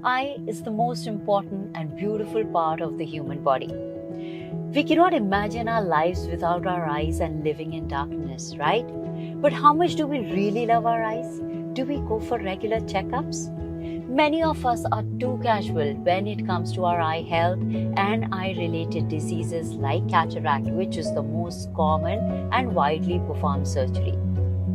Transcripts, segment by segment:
Eye is the most important and beautiful part of the human body. We cannot imagine our lives without our eyes and living in darkness, right? But how much do we really love our eyes? Do we go for regular checkups? Many of us are too casual when it comes to our eye health and eye-related diseases like cataract, which is the most common and widely performed surgery.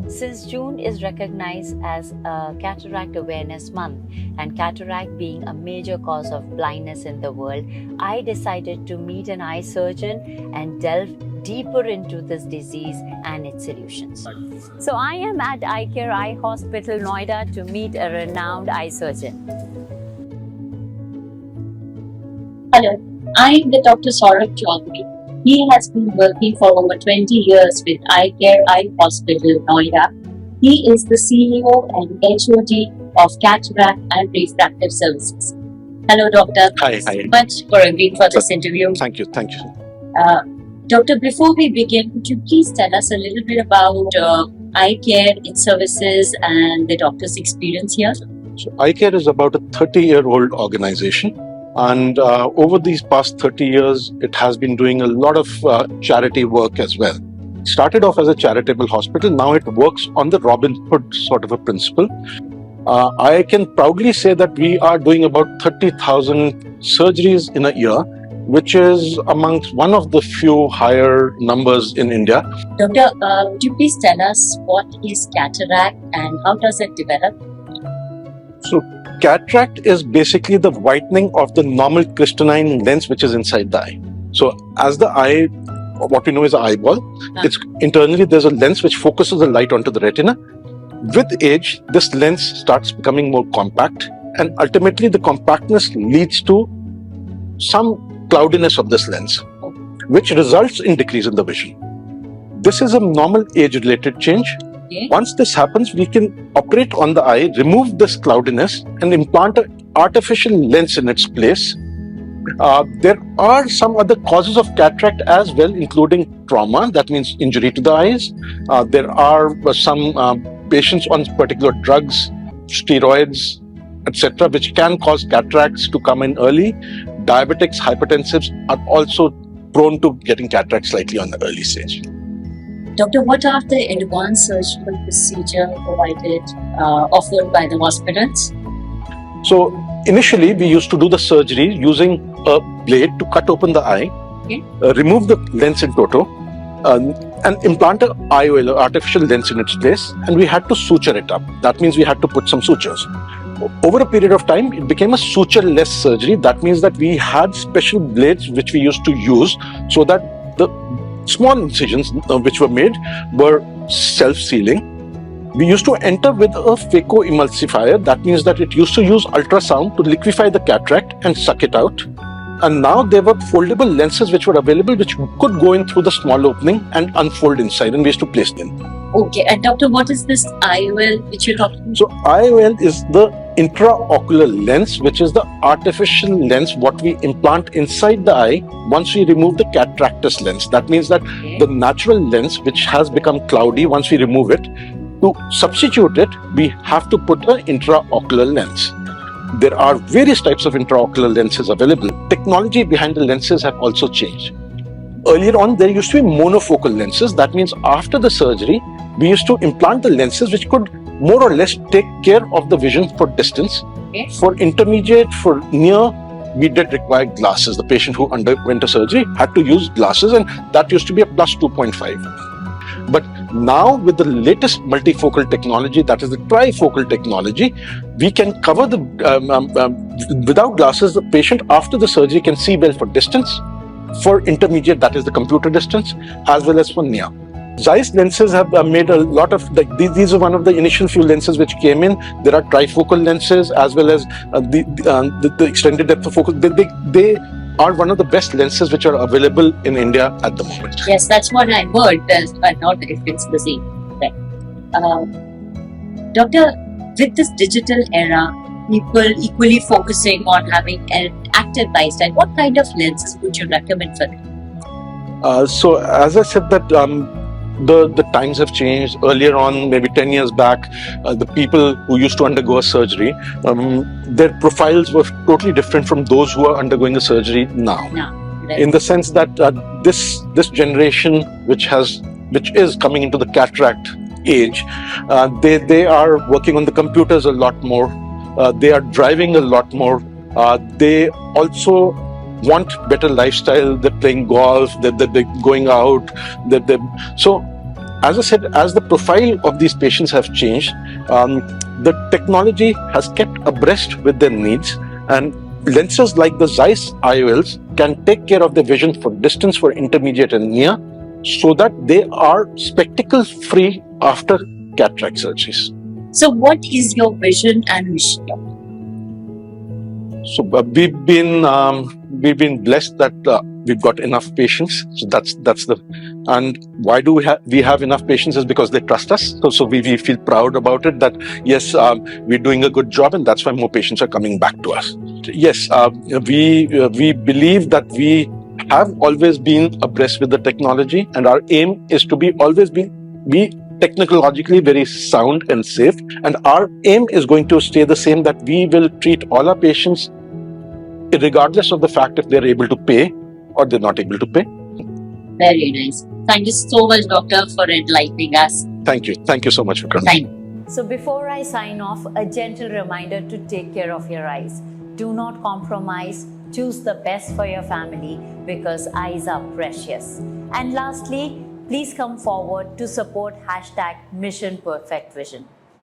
Since June is recognized as a Cataract Awareness Month and cataract being a major cause of blindness in the world, I decided to meet an eye surgeon and delve deeper into this disease and its solutions. So I am at iCare Eye Hospital, Noida to meet a renowned eye surgeon. Hello, I'm the Dr. Saurabh Chaudhary. He has been working for over 20 years with iCare Eye Hospital, Noida. He is the CEO and HOD of Cataract and Refractive Services. Hello, Doctor. Hi. Thank you so much for agreeing for this interview. Thank you. Doctor, before we begin, could you please tell us a little bit about iCare, its services, and the doctor's experience here? So iCare is about a 30-year-old organization. And over these past 30 years, it has been doing a lot of charity work as well. It started off as a charitable hospital. Now it works on the Robin Hood sort of a principle. I can proudly say that we are doing about 30,000 surgeries in a year, which is amongst one of the few higher numbers in India. Doctor, could you please tell us what is cataract and how does it develop? So cataract is basically the whitening of the normal crystalline lens which is inside the eye. So as the eye, what we know is an eyeball, it's internally there's a lens which focuses the light onto the retina. With age, this lens starts becoming more compact, and ultimately the compactness leads to some cloudiness of this lens, which results in decrease in the vision. This is a normal age-related change. Okay. Once this happens, we can operate on the eye, remove this cloudiness, and implant an artificial lens in its place. There are some other causes of cataract as well, including trauma, that means injury to the eyes. There are some patients on particular drugs, steroids, etc., which can cause cataracts to come in early. Diabetics, hypertensives are also prone to getting cataracts slightly on the early stage. Doctor, what are the advanced surgical procedure offered by the hospitals? So initially, we used to do the surgery using a blade to cut open the eye, remove the lens in toto, and implant an IOL, artificial lens in its place, and we had to suture it up. That means we had to put some sutures. Over a period of time, it became a suture-less surgery. That means that we had special blades which we used to use so that the small incisions which were made were self-sealing. We used to enter with a phacoemulsifier. That means that it used to use ultrasound to liquefy the cataract and suck it out. And now there were foldable lenses which were available, which could go in through the small opening and unfold inside, and we used to place them. Okay, and Doctor, what is this IOL which you're talking about? So IOL is the intraocular lens, which is the artificial lens what we implant inside the eye once we remove the cataractous lens. That means that the natural lens, which has become cloudy, once we remove it, to substitute it, we have to put an intraocular lens. There are various types of intraocular lenses available. Technology behind the lenses have also changed. Earlier on, there used to be monofocal lenses. That means after the surgery, we used to implant the lenses which could more or less take care of the vision for distance. For intermediate, for near, we did require glasses. The patient who underwent a surgery had to use glasses, and that used to be a plus 2.5. But now with the latest multifocal technology, that is the trifocal technology, we can cover the, without glasses, the patient after the surgery can see well for distance, for intermediate, that is the computer distance, as well as for near. Zeiss lenses have made a lot of, these are one of the initial few lenses which came in. There are trifocal lenses as well as the extended depth of focus. They are one of the best lenses which are available in India at the moment. Yes, that's what I heard, but not if it's the same. Right. Doctor, with this digital era, people equally focusing on having an active lifestyle, what kind of lenses would you recommend for them? So as I said that the times have changed. Earlier on, maybe 10 years back, the people who used to undergo a surgery, their profiles were totally different from those who are undergoing the surgery now. In the sense that this generation, which is coming into the cataract age, they are working on the computers a lot more. They are driving a lot more. They also want better lifestyle. They're playing golf. They're going out. So, as I said, as the profile of these patients have changed, the technology has kept abreast with their needs, and lenses like the Zeiss IOLs can take care of the vision for distance, for intermediate and near, so that they are spectacle free after cataract surgeries. So, what is your vision and mission? So we've been blessed that we've got enough patients. So that's the, and why do we have enough patients is because they trust us. So we feel proud about it, that yes, we're doing a good job, and that's why more patients are coming back to us. Yes, we believe that we have always been abreast with the technology, and our aim is to be technologically very sound and safe, and our aim is going to stay the same, that we will treat all our patients regardless of the fact if they're able to pay or they're not able to pay. Very nice. Thank you so much, doctor, for enlightening us. Thank you so much for coming. Thank you. So before I sign off, a gentle reminder to take care of your eyes. Do not compromise. Choose the best for your family, because eyes are precious. And lastly, please come forward to support #MissionPerfectVision.